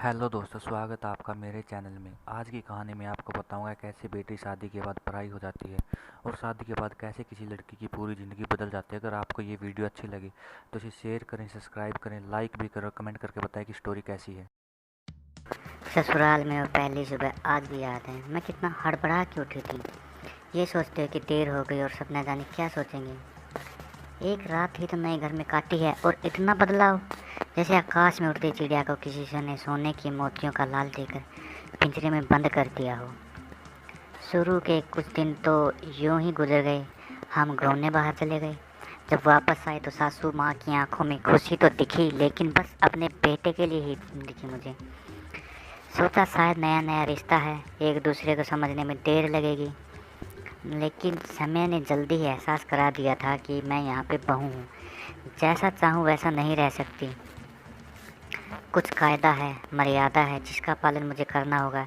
Hello दोस्तों, स्वागत है आपका मेरे चैनल में। आज की कहानी में आपको बताऊंगा कैसे बेटी शादी के बाद पराई हो जाती है और शादी के बाद कैसे किसी लड़की की पूरी ज़िंदगी बदल जाती है। अगर आपको ये वीडियो अच्छी लगी तो इसे शेयर करें, सब्सक्राइब करें, लाइक भी करें और कमेंट करके बताएं कि स्टोरी कैसी है। ससुराल में वो पहली सुबह आज भी याद है। मैं कितना हड़बड़ा के उठी थी, ये सोचते हुए कि देर हो गई और सब न जाने क्या सोचेंगे। एक रात ही तो नए घर में काटी है और इतना बदलाव, जैसे आकाश में उड़ती चिड़िया को किसी से ने सोने की मोतियों का लाल देकर पिंजरे में बंद कर दिया हो। शुरू के कुछ दिन तो यूं ही गुजर गए। हम घूमने बाहर चले गए। जब वापस आए तो सासू माँ की आंखों में खुशी तो दिखी, लेकिन बस अपने बेटे के लिए ही दिखी मुझे। सोचा शायद नया नया रिश्ता है, एक दूसरे को समझने में देर लगेगी, लेकिन समय ने जल्दी ही एहसास करा दिया था कि मैं यहाँ पे बहू हूँ। जैसा चाहूँ वैसा नहीं रह सकती। कुछ कायदा है, मर्यादा है जिसका पालन मुझे करना होगा।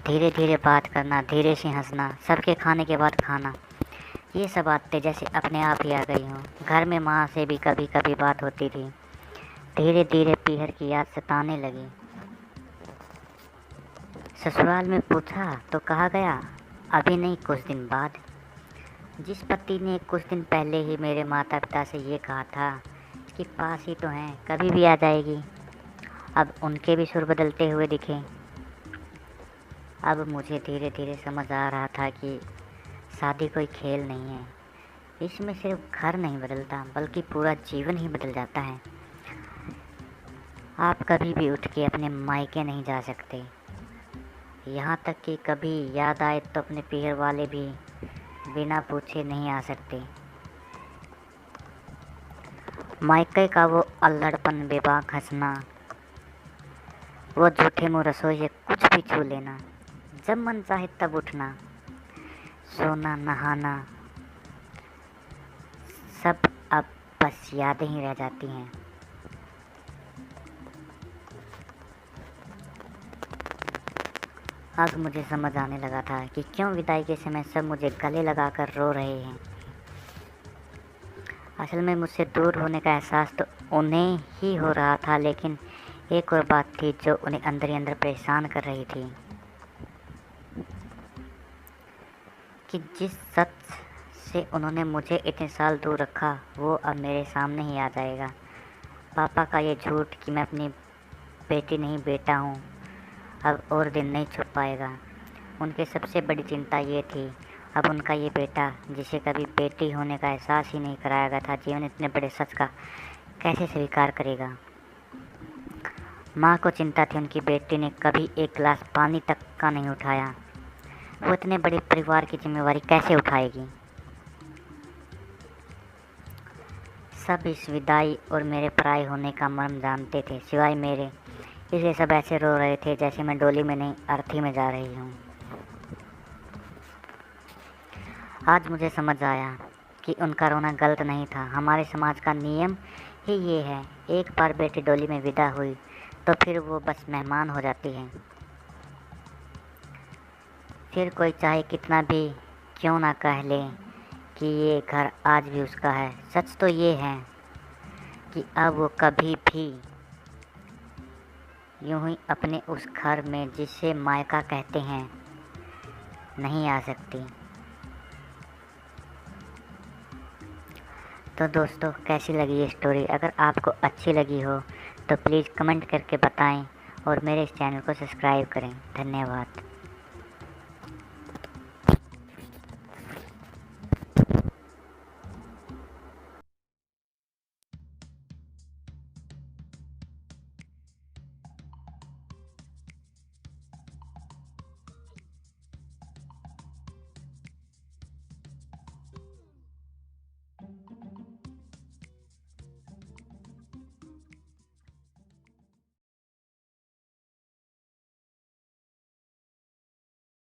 धीरे धीरे बात करना, धीरे से हंसना, सबके खाने के बाद खाना, ये सब आदतें जैसे अपने आप ही आ गई हों। घर में माँ से भी कभी कभी बात होती थी। धीरे धीरे पीहर की याद सताने लगी। ससुराल में पूछा तो कहा गया अभी नहीं, कुछ दिन बाद। जिस पति ने कुछ दिन पहले ही मेरे माता पिता से ये कहा था कि पास ही तो हैं, कभी भी आ जाएगी, अब उनके भी सुर बदलते हुए दिखे। अब मुझे धीरे धीरे समझ आ रहा था कि शादी कोई खेल नहीं है। इसमें सिर्फ घर नहीं बदलता बल्कि पूरा जीवन ही बदल जाता है। आप कभी भी उठ के अपने मायके नहीं जा सकते, यहाँ तक कि कभी याद आए तो अपने पीहर वाले भी बिना पूछे नहीं आ सकते। मायके का वो अल्लड़पन, बेबाक हंसना, वो झूठे मुँह रसोई से कुछ भी छू लेना, जब मन चाहे तब उठना, सोना, नहाना, सब अब बस यादें ही रह जाती हैं। अब मुझे समझ आने लगा था कि क्यों विदाई के समय सब मुझे गले लगाकर रो रहे हैं। असल में मुझसे दूर होने का एहसास तो उन्हें ही हो रहा था, लेकिन एक और बात थी जो उन्हें अंदर ही अंदर परेशान कर रही थी कि जिस शख्स से उन्होंने मुझे इतने साल दूर रखा वो अब मेरे सामने ही आ जाएगा। पापा का ये झूठ कि मैं अपनी बेटी नहीं बेटा हूँ अब और दिन नहीं छुप पाएगा। उनकी सबसे बड़ी चिंता ये थी, अब उनका ये बेटा जिसे कभी बेटी होने का एहसास ही नहीं कराया गया था, जीवन इतने बड़े सच का कैसे स्वीकार करेगा। माँ को चिंता थी उनकी बेटी ने कभी एक गिलास पानी तक का नहीं उठाया, वो इतने बड़े परिवार की जिम्मेवारी कैसे उठाएगी। सब इस विदाई और मेरे पराए होने का मर्म जानते थे सिवाय मेरे, इसलिए सब ऐसे रो रहे थे जैसे मैं डोली में नहीं अर्थी में जा रही हूँ। आज मुझे समझ आया कि उनका रोना गलत नहीं था। हमारे समाज का नियम ही ये है, एक बार बेटी डोली में विदा हुई तो फिर वो बस मेहमान हो जाती है। फिर कोई चाहे कितना भी क्यों ना कह ले कि ये घर आज भी उसका है, सच तो ये है कि अब वो कभी भी यूं ही अपने उस घर में जिसे मायका कहते हैं नहीं आ सकती। तो दोस्तों, कैसी लगी ये स्टोरी? अगर आपको अच्छी लगी हो तो प्लीज़ कमेंट करके बताएं और मेरे इस चैनल को सब्सक्राइब करें। धन्यवाद।